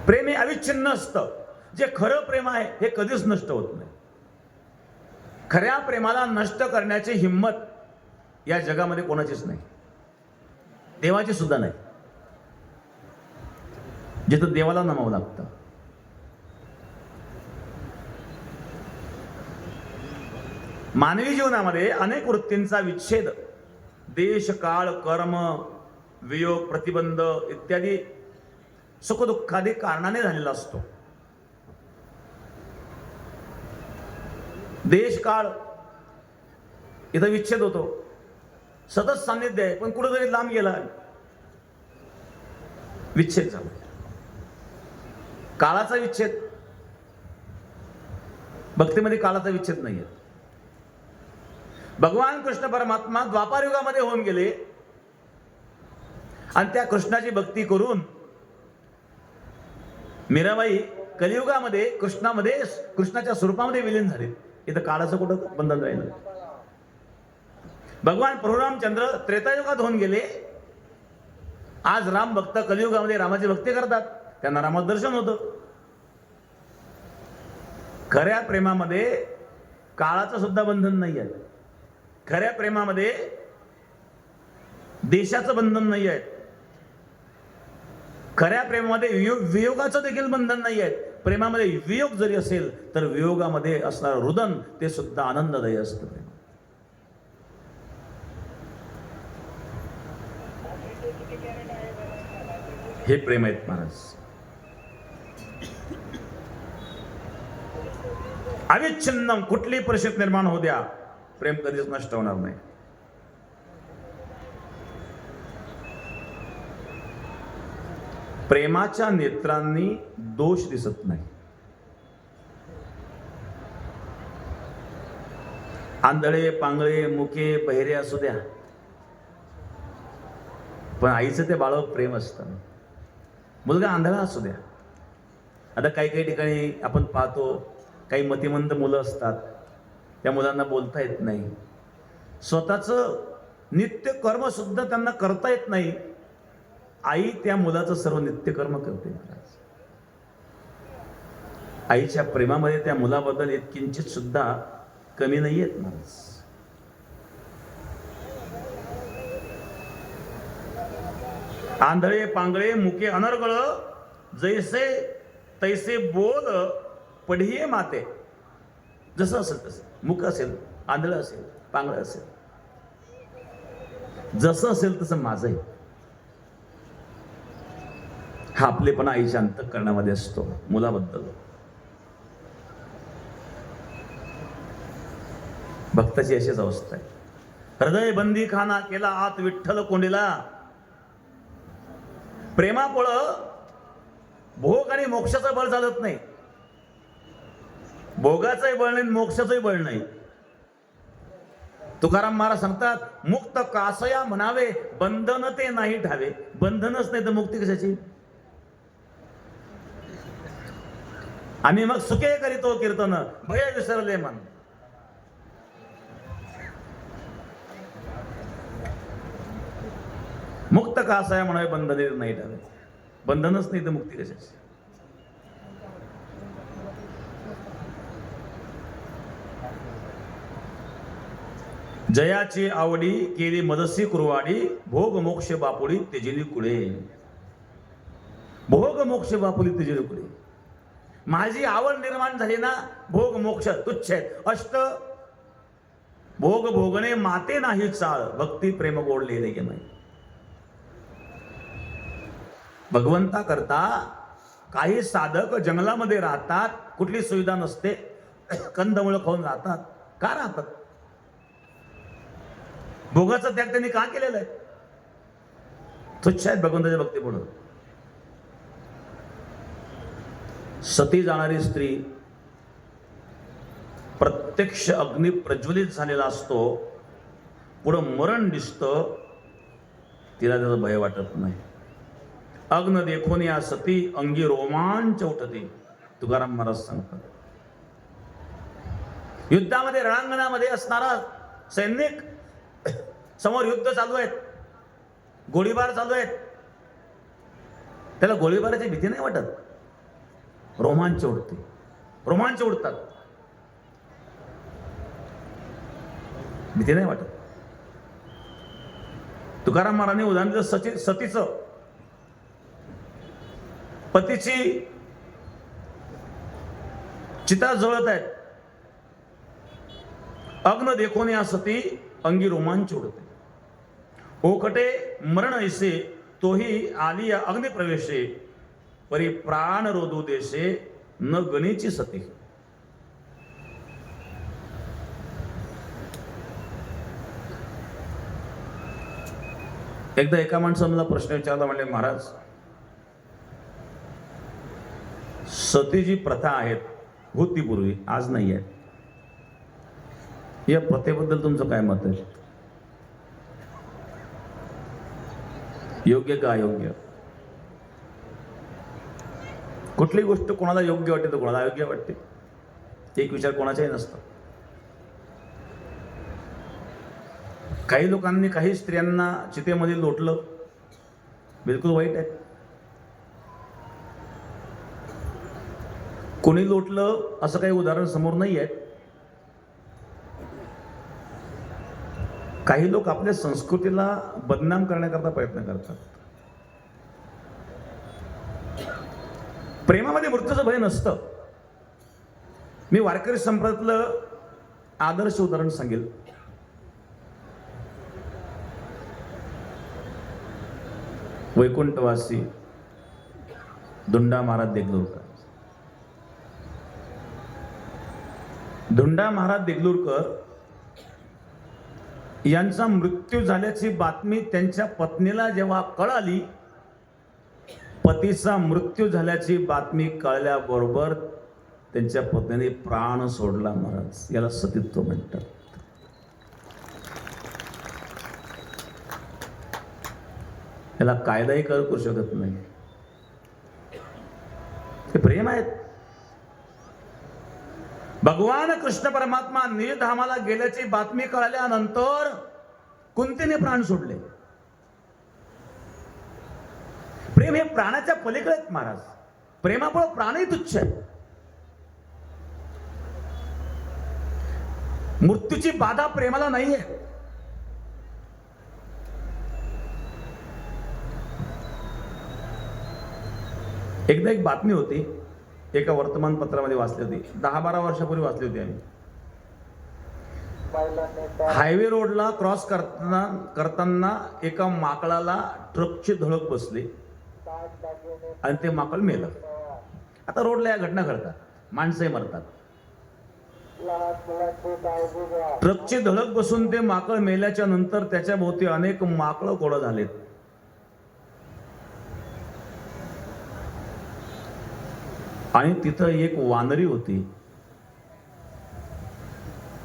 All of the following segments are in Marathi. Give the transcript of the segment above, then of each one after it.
प्रेम हे अविच्छिन्न असतं. जे खरं प्रेम आहे हे कधीच नष्ट होत नाही. खऱ्या प्रेमाला नष्ट करण्याची हिंमत या जगामध्ये कोणाचीच नाही, देवाची सुद्धा नाही. जिथं देवाला नमावं लागतं. मानवी जीवनामध्ये अनेक वृत्तींचा विच्छेद देश, काळ, कर्म, वियोग, प्रतिबंध इत्यादी सुखदुःखादी कारणाने झालेला असतो. देश, काळ इथं विच्छेद होतो. सतत सान्निध्य आहे पण कुठेतरी लांब गेला, विच्छेद झाला. काळाचा विच्छेद, भक्तीमध्ये काळाचा विच्छेद नाहीये. भगवान कृष्ण परमात्मा द्वापार युगामध्ये होऊन गेले आणि त्या कृष्णाची भक्ती करून मीराबाई कलियुगामध्ये कृष्णाच्या स्वरूपामध्ये विलीन झाले. इथं काळाचं कुठं बंधन राहिलं. भगवान परशुरामचंद्र त्रेतायुगात होऊन गेले. आज राम भक्त कलियुगामध्ये रामाची भक्ती करतात, त्यांना रामाचं दर्शन होतं. खऱ्या प्रेमामध्ये काळाचं सुद्धा बंधन नाही आहे. खऱ्या प्रेमामध्ये देशाचं बंधन नाही आहे. खऱ्या प्रेमामध्ये वियोगाचं देखील बंधन नाही आहे. प्रेमामध्ये वियोग जरी असेल तर वियोगामध्ये असणारं रुदन ते सुद्धा आनंददायी असतं. हे प्रेम आहेत महाराज. अविच्छिन्न कुठली परिस्थिती निर्माण होऊ द्या, प्रेम कधीच नष्ट होणार नाही. प्रेमाच्या नेत्रांनी दोष दिसत नाही. आंधळे, पांगळे, मुके, बहिरे असू द्या, पण आईचं ते बाळावर प्रेम असतं. मुलगा आंधळा असू द्या. आता काही काही ठिकाणी आपण पाहतो, काही मतिमंद मुलं असतात, त्या मुलांना बोलता येत नाही. स्वतःचं नित्य कर्म सुद्धा त्यांना करता येत नाही. आई त्या मुलाचं सर्व नित्यकर्म करते. आईच्या प्रेमामध्ये त्या मुलाबद्दल इतकिंचित सुद्धा कमी नाही आहेत महाराज. आंधळे, पांगळे, मुके, अनर्गळ, जैसे तैसे बोल पढिये माते. जसं असेल तसं, मुक असेल, आंधळ असेल, पांगळ असेल, जसं असेल तसं माझं आहे. हा आपलेपणा आईच्या अंतःकरणामध्ये असतो मुलाबद्दल. भक्ताची अशीच अवस्था आहे. हृदय बंदी खाना केला आत विठ्ठल कोंडीला. प्रेमापोळ भोग आणि मोक्षाचं बळ चालत नाही. भोगाचंही बळ नाही, मोक्षाचंही बळ नाही. तुकाराम महाराज सांगतात, मुक्त कासया म्हणावे बंधन ते नाही ठावे. बंधनच नाही तर मुक्ती कशाची? आम्ही मग सुखे करीतो कीर्तन भय विसरले मन. मुक्त कासया म्हणावे बंधने नाही ठावे. बंधनच नाही तर मुक्ती कशाची? जयाची आवडी केली मदसी कुरवाडी. भोग मोक्ष बापुडी तेजिली कुळे. भोग मोक्ष बापुडी तेजिली कुळे. माझी आवड निर्माण झाली ना, भोग मोक्ष तुच्छ आहेत. अष्ट भोग भोगणे माते नाही चाळ. भक्ती प्रेम गोडले गे नाही. भगवंता करता काही साधक जंगलामध्ये राहतात, कुठली सुविधा नसते, कंदमुळं खाऊन राहतात. का राहतात? भोगाचा त्याग त्यांनी का केलेला आहे? तुच्छ आहेत भगवंताच्या भक्तीपुढे. सती जाणारी स्त्री प्रत्यक्ष अग्नी प्रज्वलित झालेला असतो, पुढं मरण दिसतं, तिला त्याचं भय वाटत नाही. अग्न देखून या सती अंगी रोमांच उठते. तुकाराम महाराज सांगतात, युद्धामध्ये रणांगणामध्ये असणारा सैनिक, समोर युद्ध चालू आहेत, गोळीबार चालू आहेत, त्याला गोळीबाराची भीती नाही वाटत. रोमांच उडते, रोमांच उडतात. भीती नाही वाटत. तुकाराम महाराजांनी उदाहरण दिलं सतीचं. पतीची चिता जळत आहेत, अग्न देखून या सती अंगी रोमांच उडते. ओकटे मरण ऐसे तोही आली अग्निप्रवेशे, परी प्राण रोधू देशे न गणेची सती. एकदा एका माणसाने मला प्रश्न विचारला, म्हणले महाराज, सती जी प्रथा आहेत होती पूर्वी, आज नाही आहे, या प्रथेबद्दल तुमचं काय मत आहे? योग्य का अयोग्य? कुठली गोष्ट कोणाला योग्य वाटते तर कोणाला अयोग्य वाटते, एक विचार कोणाचाही नसतो. काही लोकांनी काही स्त्रियांना चितेमध्ये लोटलं, बिलकुल वाईट आहे. कोणी लोटलं असं काही उदाहरण समोर नाही आहे. काही लोक आपल्या संस्कृतीला बदनाम करण्याकरता प्रयत्न करतात. प्रेमामध्ये मृत्यूचं भय नसतं. मी वारकरी संप्रदायातलं आदर्श उदाहरण सांगेल. वैकुंठवासी धुंडा महाराज देगलूरकर. धुंडा महाराज देगलूरकर यांचा मृत्यू झाल्याची बातमी त्यांच्या पत्नीला जेव्हा कळाली, पतीचा मृत्यू झाल्याची बातमी कळल्याबरोबर त्यांच्या पत्नीने प्राण सोडला. महाराज, याला सतीत्व म्हणतात. याला कायदाही करू शकत नाही. हे प्रेम आहेत. भगवान कृष्ण परमात्मा निजधामाला गेल्याची बातमी कळल्यानंतर कुंतीने प्राण सोडले. प्रेम हे प्राणाच्या पलीकडे आहेत महाराज. प्रेमामुळे प्राणही तुच्छ आहे. मृत्यूची बाधा प्रेमाला नाहीये. एकदा एक बातमी होती, एका वर्तमानपत्रामध्ये वाचली होती, 10-12 वर्षापूर्वी वाचली होती आम्ही. हायवे रोडला क्रॉस करताना एका माकडाला ट्रकची धडक बसली आणि ते माकड मेलं. आता रोडला या घटना घडतात, माणसंही मरतात. ट्रकची धडक बसून ते माकड मेल्याच्या नंतर त्याच्या भोवती अनेक माकडं गोळा झालेत. आणि तिथं एक वानरी होती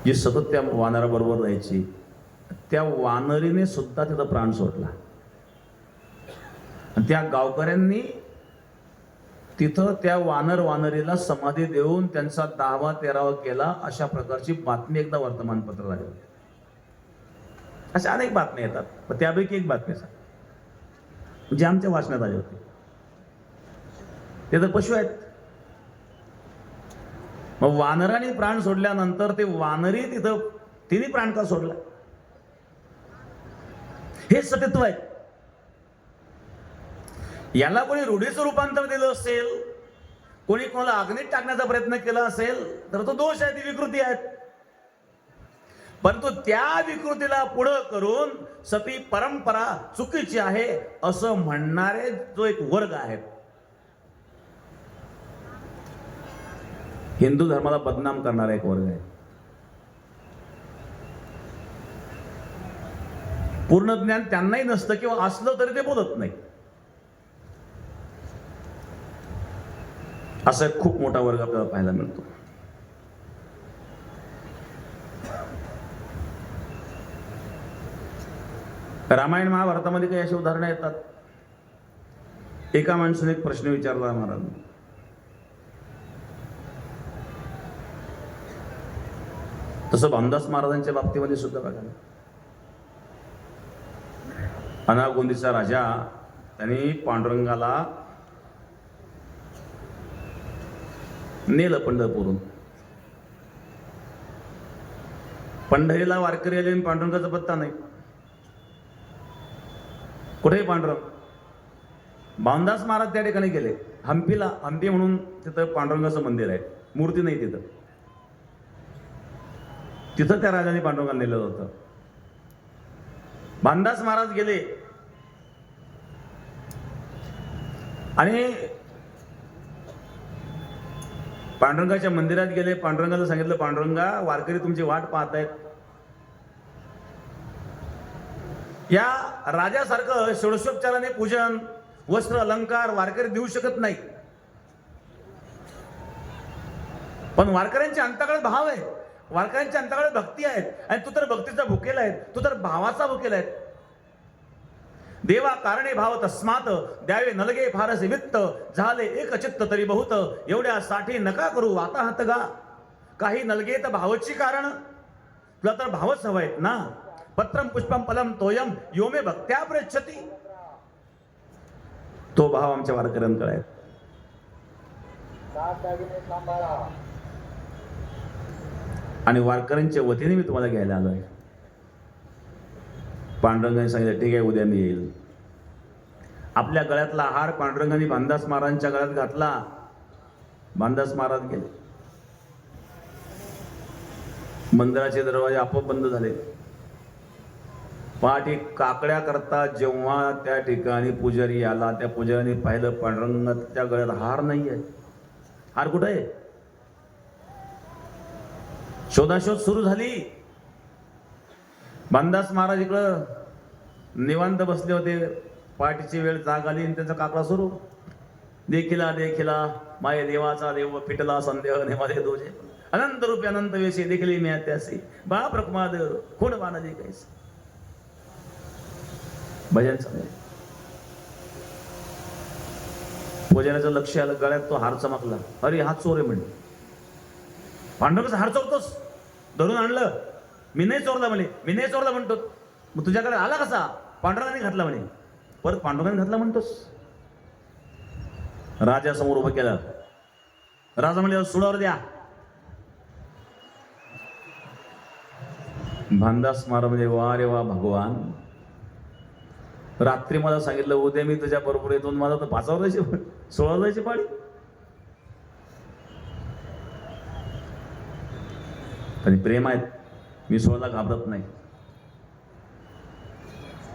जी सतत त्या वानराबरोबर राहायची. त्या वानरीने सुद्धा तिथं प्राण सोडला. त्या गावकऱ्यांनी तिथं त्या वानरीला समाधी देऊन त्यांचा 10वा-13वा केला. अशा प्रकारची बातमी एकदा वर्तमानपत्रात आली होती. अशा अनेक बातम्या येतात, पण त्यापैकी एक बातमी जी आमच्या वाचण्यात आली होती. ते तर पशु आहेत. मग वानराने प्राण सोडल्यानंतर ते वानरी तिने प्राण का सोडला? हे सत्यत्व आहे. याला कोणी रूढीचं रूपांतर दिलं असेल, कोणी कोणाला अग्नीत टाकण्याचा प्रयत्न केला असेल तर तो दोष आहे, ती विकृती आहेत. परंतु त्या विकृतीला पुढं करून सती परंपरा चुकीची आहे असं म्हणणारे जो एक वर्ग आहे, हिंदू धर्माला बदनाम करणारा एक वर्ग आहे. पूर्ण ज्ञान त्यांनाही नसतं किंवा असलं तरी ते बोलत नाही. असा एक खूप मोठा वर्ग आपल्याला पाहायला मिळतो. रामायण महाभारतामध्ये काही अशी उदाहरणं येतात. एका माणसाने एक प्रश्न विचारला महाराज, तसं भामदास महाराजांच्या बाबतीमध्ये सुद्धा बघा, अनागोंदीचा राजा त्यांनी पांडुरंगाला नेलं पंढरपूरून. पंढरीला वारकरी आले, पांडुरंगाचा पत्ता नाही. कुठे पांडुरंग? भावदास महाराज त्या ठिकाणी गेले हम्पीला. हम्पी म्हणून तिथं पांडुरंगाचं मंदिर आहे, मूर्ती नाही तिथं. तिथं त्या राजाने पांडुरंगाला नेलं होतं. भावदास महाराज गेले आणि पांडुरंगाच्या मंदिरात गेले. पांडुरंगाला सांगितलं, पांडुरंगा, वारकरी तुमची वाट पाहतायत. या राजासारखं षोडशोपचाराने पूजन, वस्त्र, अलंकार वारकरी देऊ शकत नाही. पण वारकऱ्यांच्या अंतःकरणात भाव आहे, वारकऱ्यांच्या अंतःकरणात भक्ती आहे. आणि तू तर भक्तीचा भुकेला आहे, तू तर भावाचा भुकेला आहे. देवा कारणे भाव तस्मात द्यावे नलगे फारसे वित्त, झाले एक चित्त तरी बहुत, एवढ्यासाठी नका करू आता हात गा. काही नलगे तर भावची कारण, तुला तर भावच हवायत ना. पत्रम पुष्पम फलम तोयम योमे भक्त्या प्रयच्छती. तो भाव आमच्या वारकऱ्यांकडे आहे. आणि वारकऱ्यांच्या वतीने मी तुम्हाला घ्यायला आलोय. पांडुरंगाने सांगितलं, ठीक आहे, उद्या मी येईल. आपल्या गळ्यातला हार पांडुरंगाने भानदास महाराजांच्या गळ्यात घातला. भानदास महाराज गेले. मंदिराचे दरवाजे आपोआप बंद झाले. पहाटे काकड्या करता जेव्हा त्या ठिकाणी पुजारी आला, त्या पुजाऱ्याने पाहिलं पांडुरंगाच्या गळ्यात हार नाही आहे. हार कुठे आहे? शोधाशोध सुरू झाली. भानदास महाराज इकडं निवांत बसले होते. पहाटेची वेळ, जाग आली आणि त्यांचा काकडा सुरू. देखिला देखिला माये देवाचा देव फिटला संदेह नेमाले दोजे, अनंत रूपे अनंत वेशे देखिले मी त्यासी, बाप रखमाद कोण बाणाजी कैसे. भजन चालू. पुजाऱ्याचं लक्ष आलं, गळ्यात तो हार चमकला. अरे हा चोर आहे म्हणजे. पांडुरंगाचा हार चोरतोस? धरून आणलं. मी नाही चोरला म्हणे, मी नाही चोरला म्हणतो. मग तुझ्याकडे आला कसा? पांडुरंगाने घातला म्हणे. परत पांडुरंगाने घातला म्हणतोस. राजा समोर उभं केलं. राजा म्हणजे सुडावर द्या. भानदास महाराज म्हणजे वा रे वा भगवान, रात्री मला सांगितलं उद्या मी तुझ्या बरोबर येतो. मला तर 5 जायची, 16 जायची पाळी. आणि प्रेम आहेत, मी 16ला घाबरत नाही.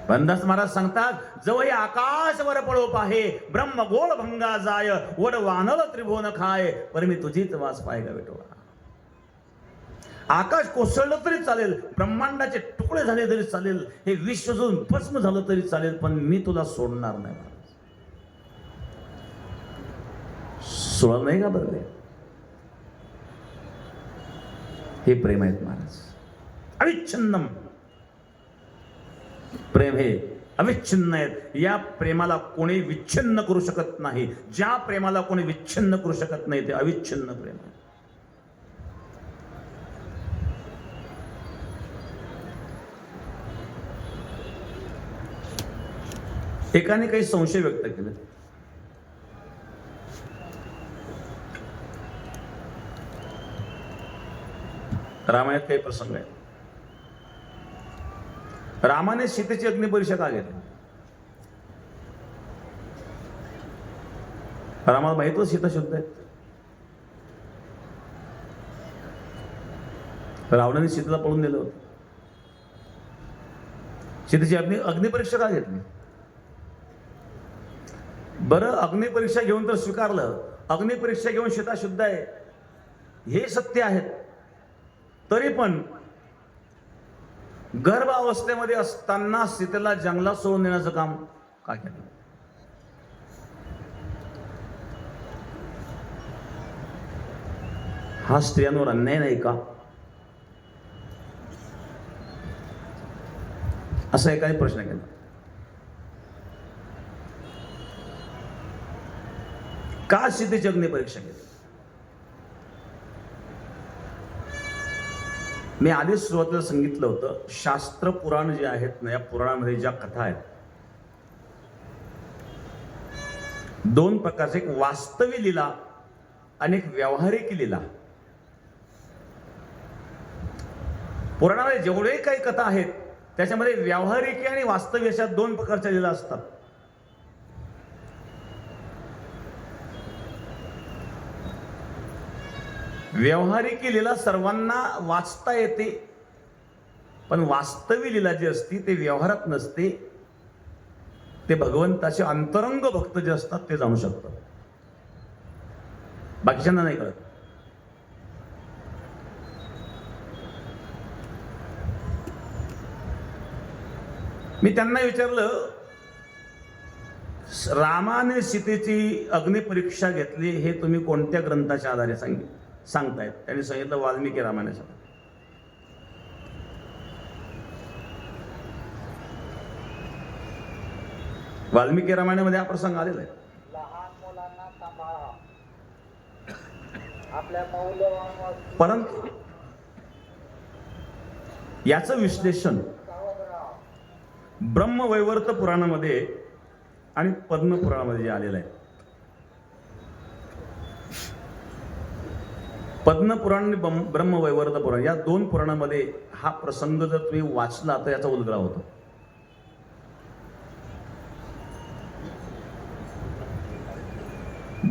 भानदास महाराज सांगतात, जवळ आकाशवर पळो पाहे, ब्रह्म गोळ भंगा जाय, वड वानल त्रिभुवन खाय, पर मी तुझीच वास पायगा बेटवा. आकाश कोसळलं तरी चालेल, ब्रह्मांडाचे तुकडे झाले तरी चालेल, हे विश्व जून भस्म झालं तरी चालेल, पण मी तुला सोडणार नाही. महाराज 16 नाही घाबरले. हे प्रेम आहेत महाराज. अविच्छिन्नम प्रेम हे अविच्छिन्न आहेत. या प्रेमाला कोणी विच्छिन्न करू शकत नाही. ज्या प्रेमाला कोणी विच्छिन्न करू शकत नाही ते अविच्छिन्न प्रेम आहे. एकाने काही संशय व्यक्त केले. रामायणात काही प्रसंग आहे. रामाने सीतेची अग्निपरीक्षा का घेतली? रामाला माहित होतं सीता शुद्ध आहे. रावणाने सीतेला पळून दिलं होतं. सीतेची अग्निपरीक्षा का घेतली? बरं, अग्निपरीक्षा घेऊन तर स्वीकारलं, अग्निपरीक्षा घेऊन सीता शुद्ध आहे हे सत्य आहे, तरी पण गर्भावस्थेमध्ये असताना सीतेला जंगलात सोडून देण्याचं काम का केलं? हा स्त्रियांवर अन्याय नाही का? असा एकाने प्रश्न केला. का सीतेची अग्निपरीक्षा केली? मी आधीच सुरुवातीला सांगितलं होतं, शास्त्र पुराण जे आहेत ना, या पुराणामध्ये ज्या कथा आहेत, 2 प्रकारचे, एक वास्तवी लीला अनेक व्यावहारिक लीला. पुराणामध्ये जेवढे काही कथा आहेत त्याच्यामध्ये व्यावहारिक आणि वास्तविक अशा दोन प्रकारच्या लीला असतात. व्यावहारिक लीला सर्वांना वाचता येते, पण वास्तविक लीला जी असते ते व्यवहारात नसते. ते भगवंताचे अंतरंग भक्त जे असतात ते जाणू शकतात, बाकीच्यांना नाही कळत. मी त्यांना विचारलं, रामाने सीतेची अग्निपरीक्षा घेतली हे तुम्ही कोणत्या ग्रंथाच्या आधारे सांगतायत? त्यांनी सांगितलं वाल्मिकी रामायणाच्या. वाल्मिकी रामायणामध्ये हा प्रसंग आलेला आहे. लहान मुलांना सांभाळा, आपल्या मौल्यवान परंतु याचं विश्लेषण ब्रह्मवैवर्त पुराणामध्ये आणि पद्म पुराणामध्ये जे आलेलं आहे. पद्म पुराण आणि ब्रह्मवैवर्त पुराण या दोन पुराणामध्ये हा प्रसंग जर तुम्ही वाचला तर याचा उलगडा होतो.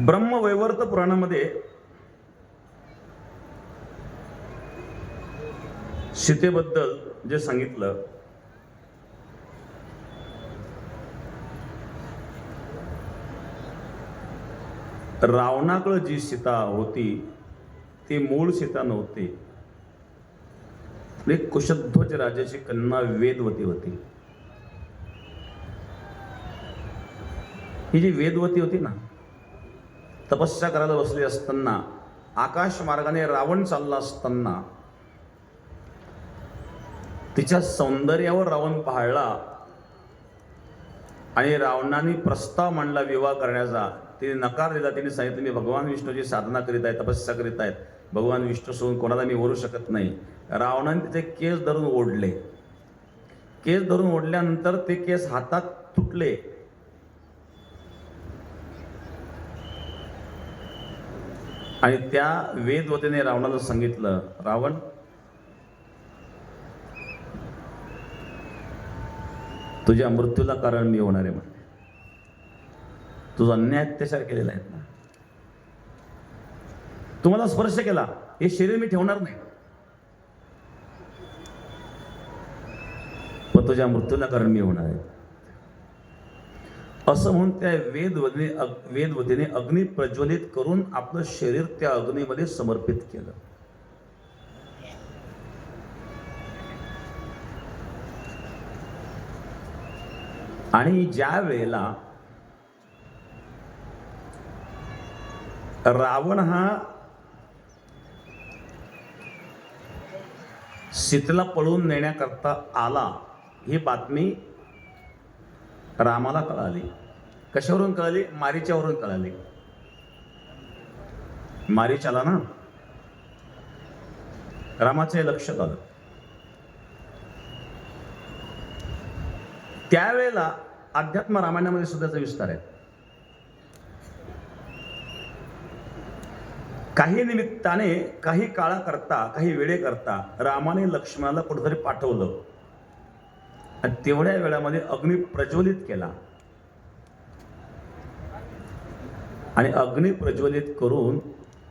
ब्रह्मवैवर्त पुराणामध्ये सीतेबद्दल जे सांगितलं, रावणाकडे जी सीता होती ती मूळ सीता नव्हती. एक कुशध्वज राजाची कन्या वेदवती होती. ही जी वेदवती होती ना, तपस्या करायला बसली असताना आकाश मार्गाने रावण चालला असताना तिच्या सौंदर्यावर रावण पाहळला आणि रावणाने प्रस्ताव मांडला विवाह करण्याचा. तिने नकार दिला. तिने सांगितलं मी भगवान विष्णूची साधना करीत आहे, तपस्या करीत आहेत, भगवान विष्णू सोडून कोणाला मी ओढू शकत नाही. रावणाने तिचे केस धरून ओढले. केस धरून ओढल्यानंतर ते केस हातात तुटले. आणि त्या वेदवतीने रावणाला सांगितलं, रावण तुझ्या मृत्यूला कारण मी होणार आहे. म्हणजे तुझा अन्याय अत्याचार केलेला आहे ना, तुम्हाला स्पर्श केला, हे शरीर मी ठेवणार नाही, पण तुझ्या मृत्यूला कारण मी होणार आहे. असं म्हणून त्या वेदवतीने अग्नी प्रज्वलित करून आपलं शरीर त्या अग्नीमध्ये समर्पित केलं. आणि ज्या वेळेला रावण हा सीतेला पळवून नेण्याकरता आला, ही बातमी रामाला कळाली. कशावरून कळाली? मारीच्यावरून कळाली. मारीच आला ना, रामाचं हे लक्षात आलं. त्यावेळेला अध्यात्म रामायणामध्ये सुद्धा विस्तार आहे. काही निमित्ताने, काही काळाकरता, काही वेळेकरता रामाने लक्ष्मणाला कुठेतरी पाठवलं आणि तेवढ्या वेळामध्ये अग्नी प्रज्वलित केला. आणि अग्नी प्रज्वलित करून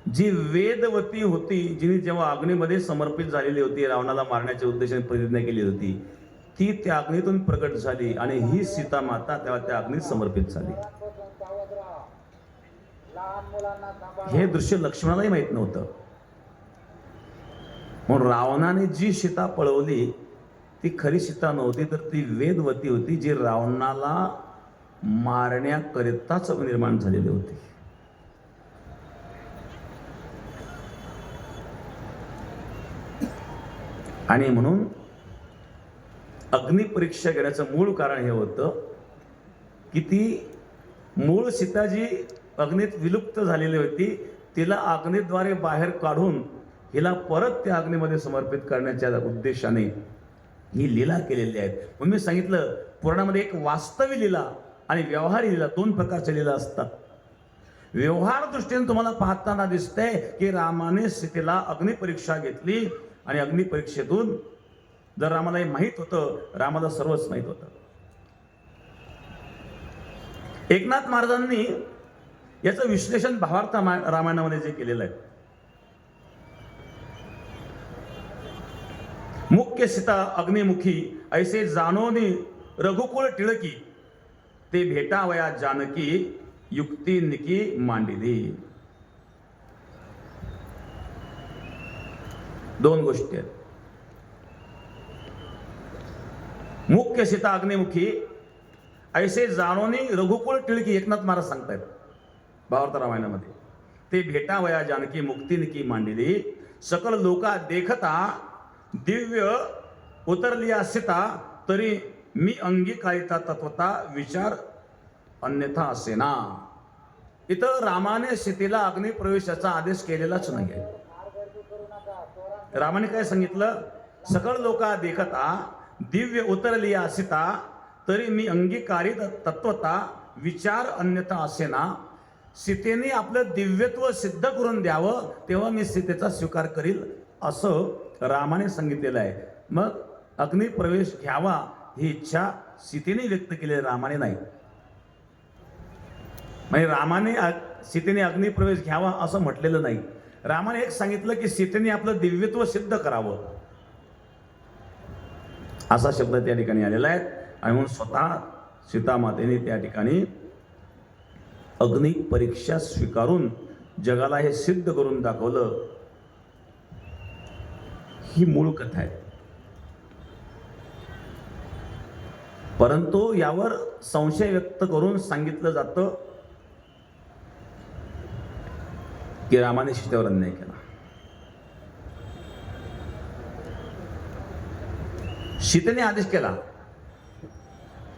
जी वेदवती होती, जिने जेव्हा अग्नीमध्ये समर्पित झालेली होती, रावणाला मारण्याच्या उद्देशाने प्रतिज्ञा केली होती, ती त्या अग्नीतून प्रकट झाली आणि ही सीता माता तेव्हा त्या अग्नीत समर्पित झाली. हे दृश्य लक्ष्मणालाही माहित नव्हतं. म्हणून रावणाने जी सीता पळवली ती खरी सीता नव्हती, तर ती वेदवती होती, जी रावणाला मारण्याकरिताच निर्माण झालेली होती. आणि म्हणून अग्निपरीक्षा घेण्याचं मूळ कारण हे होतं की ती मूळ सीता जी अग्नीत विलुप्त झालेली होती, तिला अग्नीद्वारे बाहेर काढून हिला परत त्या अग्नीमध्ये समर्पित करण्याच्या उद्देशाने ही लीला केलेली आहे. म्हणून मी सांगितलं, पुराणामध्ये एक वास्तविक लीला आणि व्यवहारी लीला दोन प्रकारच्या लीला असतात. व्यवहार दृष्टीने तुम्हाला पाहताना दिसतंय की रामाने सीतेला अग्निपरीक्षा घेतली आणि अग्निपरीक्षेतून जर रामाला हे माहीत होतं, रामाला सर्वच माहीत होतं. एकनाथ महाराजांनी याचं विश्लेषण भावार्थ रामायणामध्ये जे केलेलं आहे, मुख्य सीता अग्निमुखी ऐसे जानोनी रघुकुळ टिळकी, ते भेटावया जानकी युक्ती निकी मांडिली. दोन गोष्टी आहेत. मुख्य सीता अग्निमुखी ऐसे जानोनी रघुकुळ टिळकी, एकनाथ महाराज सांगतायत भावार्थ रामायणामध्ये, ते भेटावया जानकी मुक्ती निकी मांडिली. सकल लोका देखता दिव्य उतरलिया सीता, तरी मी अंगीकारिता तत्वता विचार अन्यथा असेना. इथं रामाने सीतेला अग्निप्रवेशाचा आदेश केलेलाच नाही आहे. रामाने काय सांगितलं? सकळ लोका देखता दिव्य उतरलिया सीता, तरी मी अंगीकारित तत्वता विचार अन्यथा असेना. सीतेने आपलं दिव्यत्व सिद्ध करून द्यावं, तेव्हा मी सीतेचा स्वीकार करील, असं रामाने सांगितलेलं आहे. मग अग्निप्रवेश घ्यावा ही इच्छा सीतेने व्यक्त केली, रामाने नाही. म्हणजे रामाने सीतेने अग्निप्रवेश घ्यावा असं म्हटलेलं नाही. रामाने एक सांगितलं की सीतेने आपलं दिव्यत्व सिद्ध करावं, असा शब्द त्या ठिकाणी आलेला आहे. आणि म्हणून स्वतः सीतामातेने त्या ठिकाणी अग्निपरीक्षा स्वीकारून जगाला हे सिद्ध करून दाखवलं. ही मूळ कथा आहे. परंतु यावर संशय व्यक्त करून सांगितलं जातं की रामाने सीतेवर अन्याय केला. सीतेने आदेश केला.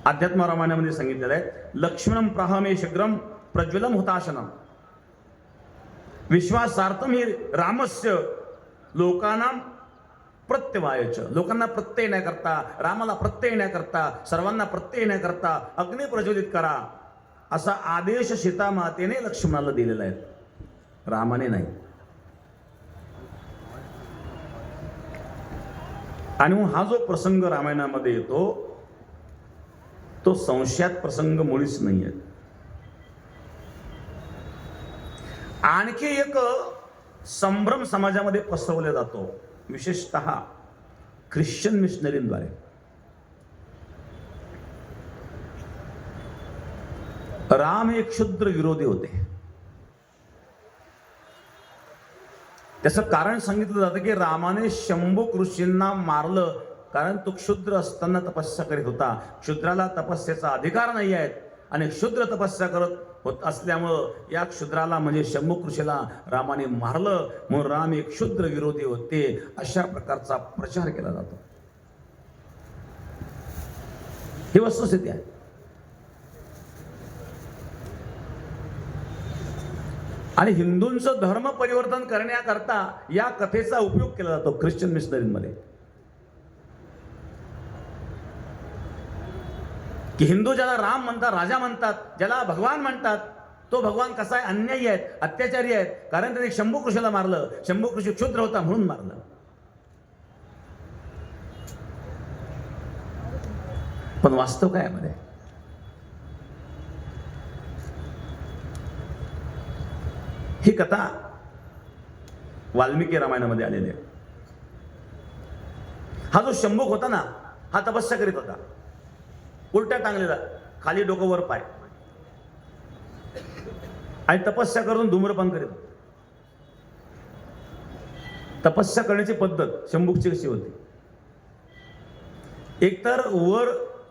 अध्यात्म रामायणामध्ये सांगितलेलं आहे, लक्ष्मणम प्राहमे शीघ्रम प्रज्वलम हुताशनम. विश्वासार्थम ही रामस्य लोकांना प्रत्यवायच. लोकांना प्रत्यय न करता, रामाला प्रत्यय न करता, सर्वांना प्रत्यय न करता अग्नि प्रज्वलित करा, असा आदेश सीतामातेने लक्ष्मणाला दिलेला आहे, रामाने नाही. आणि हा जो प्रसंग रामायणामध्ये येतो तो संशयात प्रसंग मुळीच नाही आहे. आणखी एक संभ्रम समाजामध्ये पसरवला जातो, विशेषतः ख्रिश्चन मिशनरीद्वारे. राम हे क्षुद्र विरोधी होते. त्याचं कारण सांगितलं जातं की रामाने शंभुक ऋषींना मारलं, कारण तो क्षुद्र असताना तपस्या करीत होता. क्षुद्राला तपस्याचा अधिकार नाही आहे आणि क्षुद्र तपस्या करत होत असल्यामुळं या क्षुद्राला म्हणजे शंभुक ऋषीला रामाने मारलं, म्हणून राम एक क्षुद्र विरोधी होते, अशा प्रकारचा प्रचार केला जातो. ही वस्तुस्थिती आहे. आणि हिंदूंचं धर्म परिवर्तन करण्याकरता या कथेचा उपयोग केला जातो ख्रिश्चन मिशनरीमध्ये, की हिंदू ज्याला राम म्हणतात, राजा म्हणतात, ज्याला भगवान म्हणतात, तो भगवान कसा आहे? अन्यायी आहेत, अत्याचारी आहेत, कारण त्याने शंभुक ऋषीला मारलं. शंभुक ऋषी क्षुद्र होता म्हणून मारलं. पण वास्तव काय मध्ये? ही कथा वाल्मिकी रामायणामध्ये आलेली आहे. हा जो शंभुक होता ना, हा तपस्या करीत होता, उलट्या टांगलेला, खाली डोकं वर पाय, आणि तपस्या करून धूम्रपान करीत होता. तपस्या करण्याची पद्धत शंभुकची कशी होती? एकतर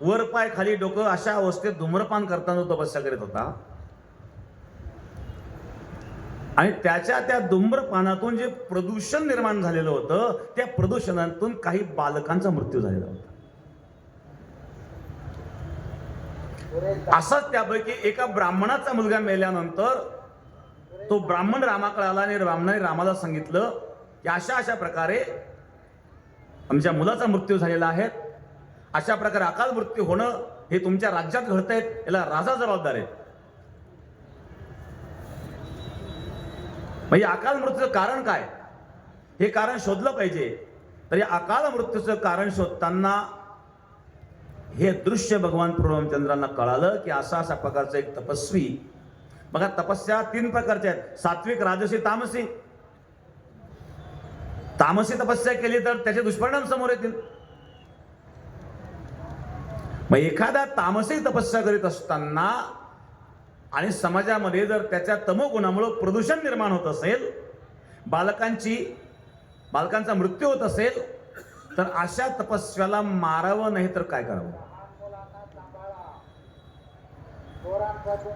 वर पाय खाली डोकं अशा अवस्थेत धूम्रपान करताना तपस्या करीत होता, आणि त्या धूम्रपानातून जे प्रदूषण निर्माण झालेलं होतं, त्या प्रदूषणातून काही बालकांचा मृत्यू झालेला होता. असंच त्यापैकी एका ब्राह्मणाचा मुलगा मेल्यानंतर तो ब्राह्मण रामाकडे आला आणि ब्राह्मणाने रामाला सांगितलं की अशा प्रकारे आमच्या मुलाचा मृत्यू झालेला आहे, अशा प्रकारे अकाल मृत्यू होणं हे तुमच्या राज्यात घडतंय, याला राजा जबाबदार आहे. म्हणजे अकाल मृत्यूचं कारण काय, हे कारण शोधलं पाहिजे. तर या अकाल मृत्यूचं कारण शोधताना हे दृश्य भगवान प्रभू रामचंद्रांना कळालं की असा असा प्रकारचा एक तपस्वी. बघा, तपस्या 3 प्रकारच्या आहेत: सात्विक, राजसी, तामसी. तामसी तपस्या केली तर त्याचे दुष्परिणाम समोर येतील. मग एखादा तामसी तपस्या करीत असताना आणि समाजामध्ये जर त्याच्या तमोगुणामुळे प्रदूषण निर्माण होत असेल, बालकांचा मृत्यू होत असेल, तर अशा तपस्याला मारावं नाही तर काय करावं.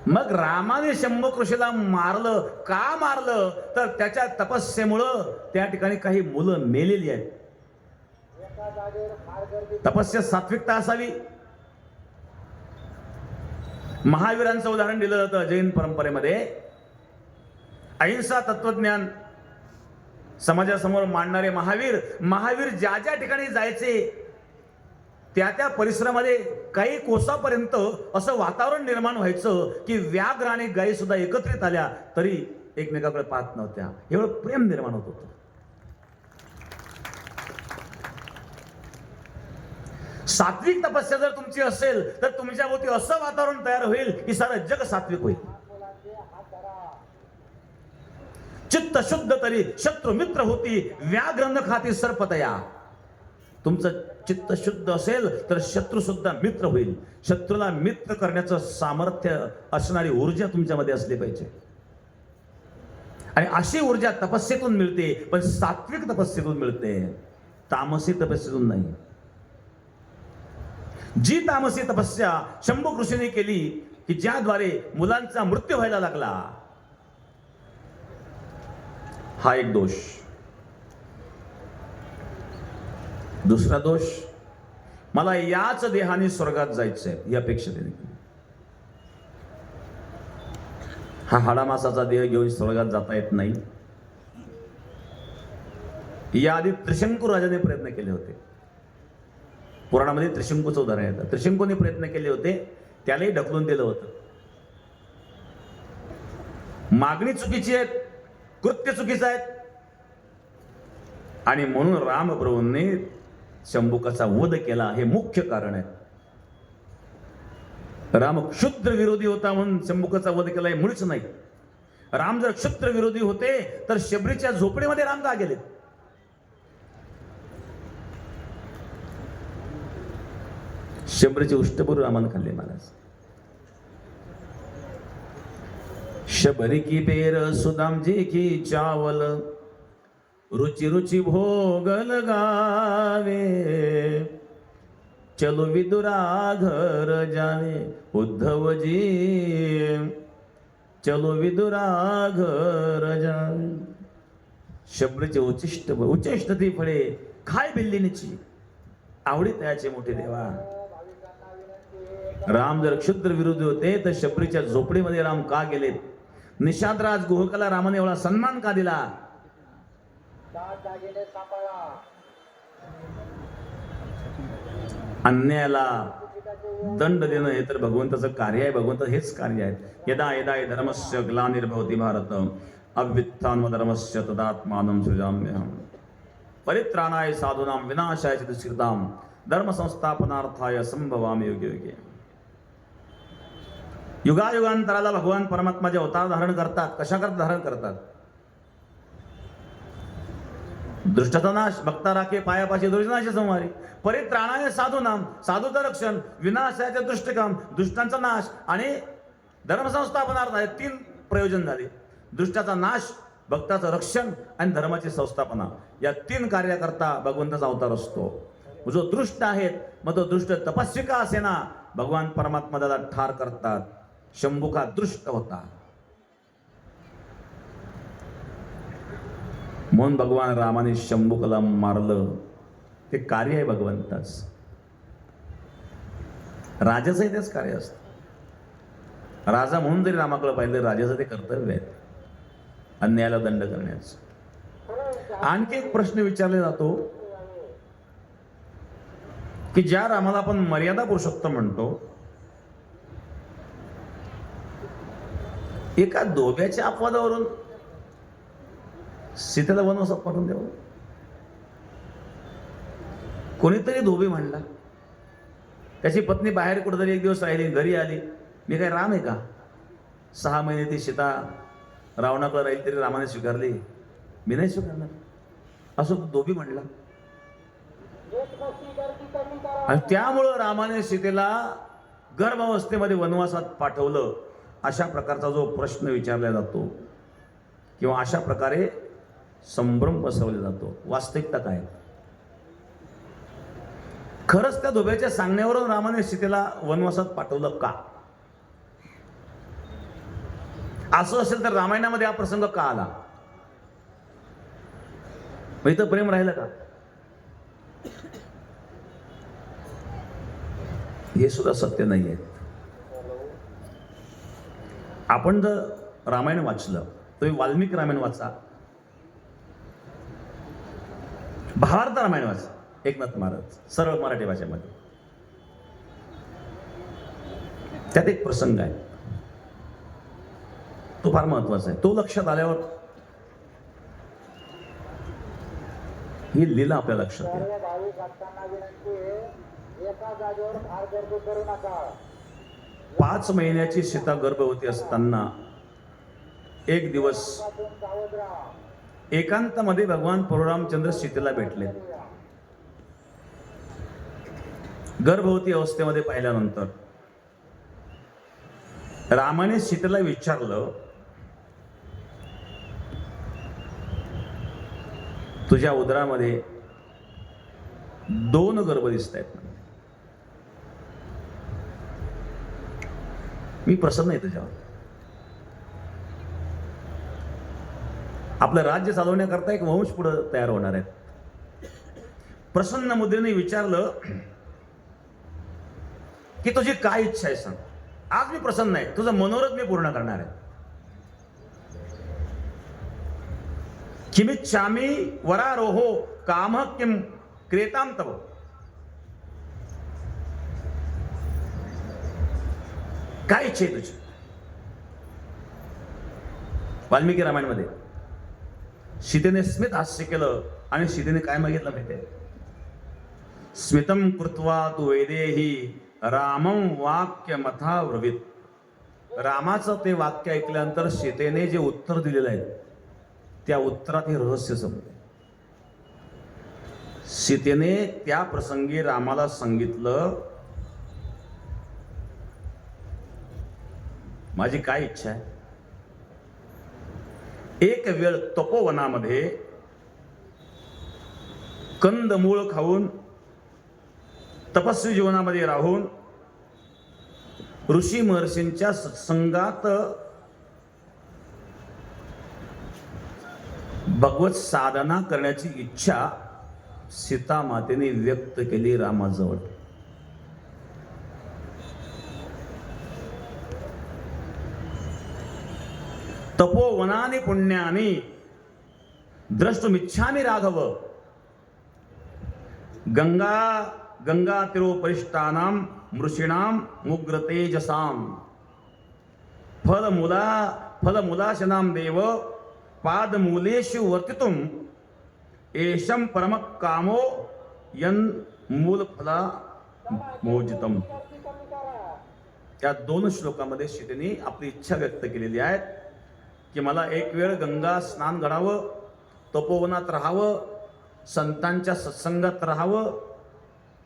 मग रामाने शंभू ऋषीला मारलं का मारलं, तर त्याच्या तपस्येमुळं त्या ठिकाणी काही मुलं मेलेली आहेत. तपस्या सात्विकता असावी. महावीरांचं उदाहरण दिलं जातं जैन परंपरेमध्ये. अहिंसा तत्वज्ञान समाजासमोर मांडणारे महावीर ज्या ज्या ठिकाणी जायचे त्या परिसरामध्ये काही कोसापर्यंत असं वातावरण निर्माण व्हायचं की व्याघ्र आणि गायी सुद्धा एकत्रित आल्या तरी एकमेकाकडे पाहत नव्हत्या. एवढं प्रेम निर्माण होत होतं. सात्विक तपस्या जर तुमची असेल तर तुमच्या भोवती असं वातावरण तयार होईल की सारं जग सात्विक होईल. चित्त शुद्ध तरी शत्रू मित्र होती, व्याघ्र न खाती सर्पतया. तुमचं चित्त शुद्ध असेल तर शत्रू सुद्धा मित्र होईल. शत्रूला मित्र करण्याचं सामर्थ्य असणारी ऊर्जा तुमच्यामध्ये असली पाहिजे. आणि अशी ऊर्जा तपस्येतून मिळते, पण सात्विक तपस्येतून मिळते, तामसी तपस्येतून नाही. जी तामसी तपस्या शंभू ऋषीने केली की ज्याद्वारे मुलांचा मृत्यू व्हायला लागला, हा एक दोष. दुसरा दोष, मला याच देहाने स्वर्गात जायचंय ही अपेक्षा त्यांनी केली. हा हाडामासाचा देह घेऊन स्वर्गात जाता येत नाही. याआधी त्रिशंकू राजाने प्रयत्न केले होते. पुराणामध्ये त्रिशंकूचं उदाहरण येतं. त्रिशंकूने प्रयत्न केले होते, त्यालाही ढकलून दिलं होतं. मागणी चुकीची आहे, कृत्य चुकीचं आहे, आणि म्हणून रामप्रभूंनी शंभुकाचा वध केला. हे मुख्य कारण आहे. राम क्षुद्र विरोधी होता म्हणून शंभुकाचा वध केला हे मुळीच नाही. राम जर क्षुद्र विरोधी होते तर शबरीच्या झोपडीमध्ये राम का गेले? शबरीचे उष्टपुर रामाने खाल्ले महाराज. शबरी की पेर सुदाम जी की चावल, रुचि रुचि भोगल गावे, चलो विदुरा घर जावे. उद्धव जी चलो विदुरा घर जावे. शबरीचे उच्चिष्ट ती फळे खाय बिल्लीनीची, आवडी त्याचे मोठे देवा. राम जर क्षुद्र विरोधी होते तर शबरीच्या झोपडीमध्ये राम का गेलेत? निषादराज गुहकाला रामाने एवढा सन्मान का दिला? अन्यायाला दंड देणं हे तर भगवंताचं कार्य आहे. भगवंत हेच कार्य आहे. यदा यदा धर्मस्य ग्लानिर्भवति भारत अभ्युत्थानमधर्मस्य तदात्मानं सृजाम्यहम्. परित्राणाय साधूनां विनाशाय च दुष्कृतां धर्म संस्थापनार्थाय संभवामि युगे युगे. युगायुगांतराला भगवान परमात्मा जे अवतार धारण करतात, कशा करता धारण करतात? दुष्टाचा नाश, भक्ता राखे पायापाशी दुर्जनाचे संहारी. परित्राणाय साधूनाम, साधूचं रक्षण, विनाशाचे दुष्टकाम, दुष्टांचा नाश, आणि धर्मसंस्थापनार्थ आहे. 3 प्रयोजन झाले. दुष्टाचा नाश, भक्ताचं रक्षण आणि धर्माची संस्थापना. या 3 कार्याकरता भगवंताचा अवतार असतो. जो दृष्ट आहेत, मग तो दृष्ट तपस्विका असेना, भगवान परमात्मा त्याला ठार करतात. शंभुका दृष्ट होता म्हणून भगवान रामाने शंभुकाला मारलं. ते कार्य आहे भगवंताच. राजाचंही तेच कार्य असतं. राजा म्हणून जरी रामाकडे पाहिलं, राजाचं ते कर्तव्य आहे अन्यायाला दंड करण्याचं. आणखी एक प्रश्न विचारला जातो की ज्या रामाला आपण मर्यादा पुरुषोत्तम म्हणतो, एका दोब्याच्या अपवादावरून सीतेला वनवासात पाठवून द्यावं. कोणीतरी धोबी म्हणला. त्याची पत्नी बाहेर कुठेतरी एक दिवस राहिली, घरी आली. मी काय राम आहे का? 6 महिने ती सीता रावणाकडे राहील तरी रामाने स्वीकारली, मी नाही स्वीकारणार असं तो धोबी म्हणला. आणि त्यामुळं रामाने सीतेला गर्भावस्थेमध्ये वनवासात पाठवलं. अशा प्रकारचा जो प्रश्न विचारला जातो किंवा अशा प्रकारे संभ्रम पसरवला जातो, वास्तविकता काय? खरंच त्या धोब्याच्या सांगण्यावरून रामाने सीतेला वनवासात पाठवलं का? असं असेल तर रामायणामध्ये हा प्रसंग का आला? इथं प्रेम राहिलं का? हे सुद्धा सत्य नाही आहे. आपण जर रामायण वाचलं, तुम्ही वाल्मिकी रामायण वाचा, भारत रामायण वाचा, एकनाथ महाराज सरळ मराठी भाषेमध्ये. त्यात एक प्रसंग आहे, तो फार महत्वाचा आहे. तो लक्षात आल्यावर ही लीला आपल्या लक्षात येईल. सर्व भाविक भक्तांना विनंती आहे, एका जागेवर फार गर्दी करू नका. 5 महिन्याची सीता गर्भवती असताना एक दिवस पासून सावध राहा. एकांतामध्ये भगवान परशुरामचंद्र सीतेला भेटले. गर्भवती अवस्थेमध्ये पाहिल्यानंतर रामाने सीतेला विचारलं, तुझ्या उदरामध्ये 2 गर्भ दिसत आहेत, मी प्रसन्न आहे तुझ्यावर. आपलं राज्य चालवण्याकरता एक वंश पुढे तयार होणार आहेत. प्रसन्न मुद्रेने विचारलं की तुझी काय इच्छा आहे सांग. आज मी प्रसन्न आहे, तुझं मनोरथ मी पूर्ण करणार आहे. किमिच्छामी वरारोहो काम किम क्रेताम तव. काय इच्छा आहे तुझी? वाल्मिकी रामायणमध्ये सीतेने स्मित हास्य केलं आणि सीतेने काय मागितलं माहिती आहे? स्मितम कृत्वा तू वैदेही रामम वाक्य मथा ब्रवीत. रामाचं ते वाक्य ऐकल्यानंतर सीतेने जे उत्तर दिलेलं आहे त्या उत्तरात हे रहस्य समजले. सीतेने त्या प्रसंगी रामाला सांगितलं, माझी काय इच्छा आहे? एक वेळ तपोवनामध्ये कंदमूळ खाऊन तपस्वी जीवनामध्ये राहून ऋषी महर्षींच्या सत्संगात भगवत साधना करण्याची इच्छा सीता मातेने व्यक्त केली रामाजवळ. तपोवनानि पुण्यानि द्रष्टुमिच्छामि राघव. गंगा तिरोपरिष्टानां मृषीणां मुग्र तेजसां फलमूलाशनां देव पादमूलेषु वर्तितुम् एषं परम कामो यन् मूलफला मोजितम्. त्या 2 श्लोकामध्ये सीतेने आपली इच्छा व्यक्त केलेली आहे की मला एक वेळ गंगा स्नान घडावं, तपोवनात राहावं, संतांच्या सत्संगात राहावं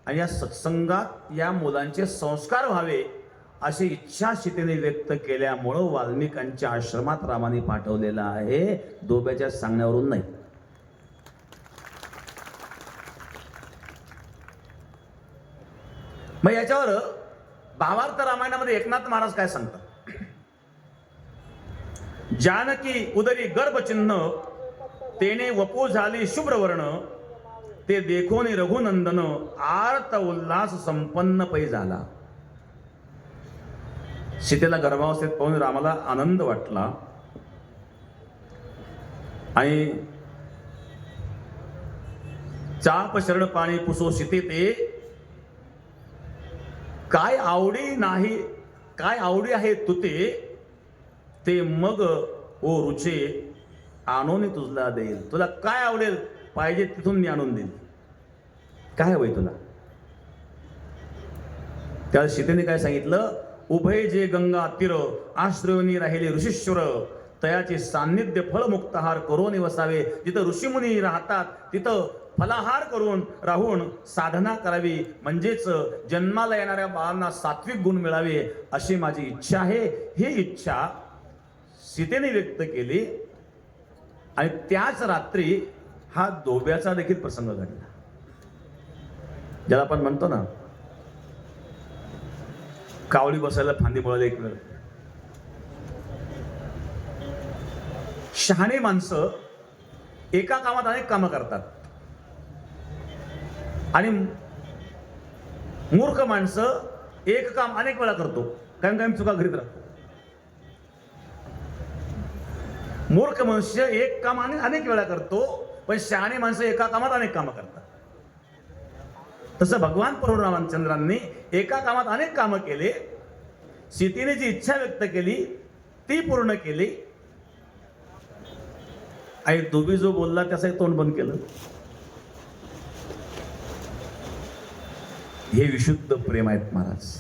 आणि या सत्संगात या मुलांचे संस्कार व्हावे अशी इच्छा सीतेने व्यक्त केल्यामुळं वाल्मिकांच्या आश्रमात रामाने पाठवलेला आहे, धोब्याच्या सांगण्यावरून नाही. मग याच्यावर भावार्थ रामायणामध्ये एकनाथ महाराज काय सांगतात? जानकी उदरी गर्भचिन्ह तेने वपू झाली शुभ्रवर्ण. ते देखोन रघुनंदन आर्त उल्हास संपन्न पै झाला. सीतेला गर्भावस्थेत पाहून रामाला आनंद वाटला आणि चाप शरण पाणी पुसो सीते ते. काय आवडी नाही, काय आवडी आहे तुते ते मग ओ रुचे आणून तुझला देईल. तुला काय आवडेल पाहिजे तिथून मी आणून देईल. काय हवंय तुला? त्याला सीतेने काय सांगितलं? उभय जे गंगा तीर आश्रयोनी राहिले ऋषीश्वर, तयाचे सान्निध्य फळमुक्तहार करून वसावे. जिथं ऋषीमुनी राहतात तिथं फलाहार करून राहून साधना करावी, म्हणजेच जन्माला येणाऱ्या बाळांना सात्विक गुण मिळावे अशी माझी इच्छा आहे. ही इच्छा सीतेने व्यक्त केली आणि त्याच रात्री हा धोब्याचा देखील प्रसंग घडला. ज्याला आपण म्हणतो ना, कावळी बसायला फांदी मुळाला एक वेळ. शहाणे माणसं एका कामात अनेक कामं करतात आणि मूर्ख माणसं एक काम अनेक वेळा करतो, कायम चुका घरीत राहतो. मूर्ख मनुष्य एक काम अनेक वेळा करतो, पण शहाणे माणसं एका कामात अनेक कामं करतात. तसं भगवान प्रभू रामचंद्रांनी एका कामात अनेक कामं केले. सीतेने जी इच्छा व्यक्त केली ती पूर्ण केली आणि धोबी जो बोलला त्याचं तोंड बंद केलं. हे विशुद्ध प्रेम आहेत महाराज.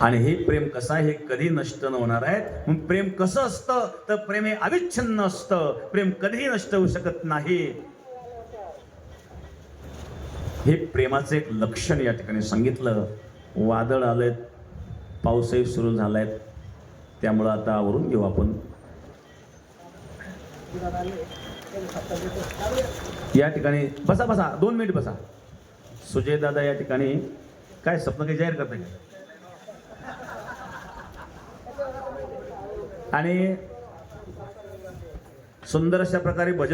आणि हे प्रेम कसं आहे, हे कधी नष्ट न होणार आहे. मग प्रेम कसं असतं तर प्रेम हे अविच्छिन्न असतं. प्रेम कधीही नष्ट होऊ शकत नाही. हे प्रेमाचं एक लक्षण या ठिकाणी सांगितलं. वादळ आलेत, पाऊसही सुरू झालाय, त्यामुळं आता आवरून घेऊ आपण. या ठिकाणी बसा 2 मिनिट बसा. सुजय दादा या ठिकाणी काय स्वप्न काही जाहीर करताय का? आणि सुंदर अशा प्रकारे भजन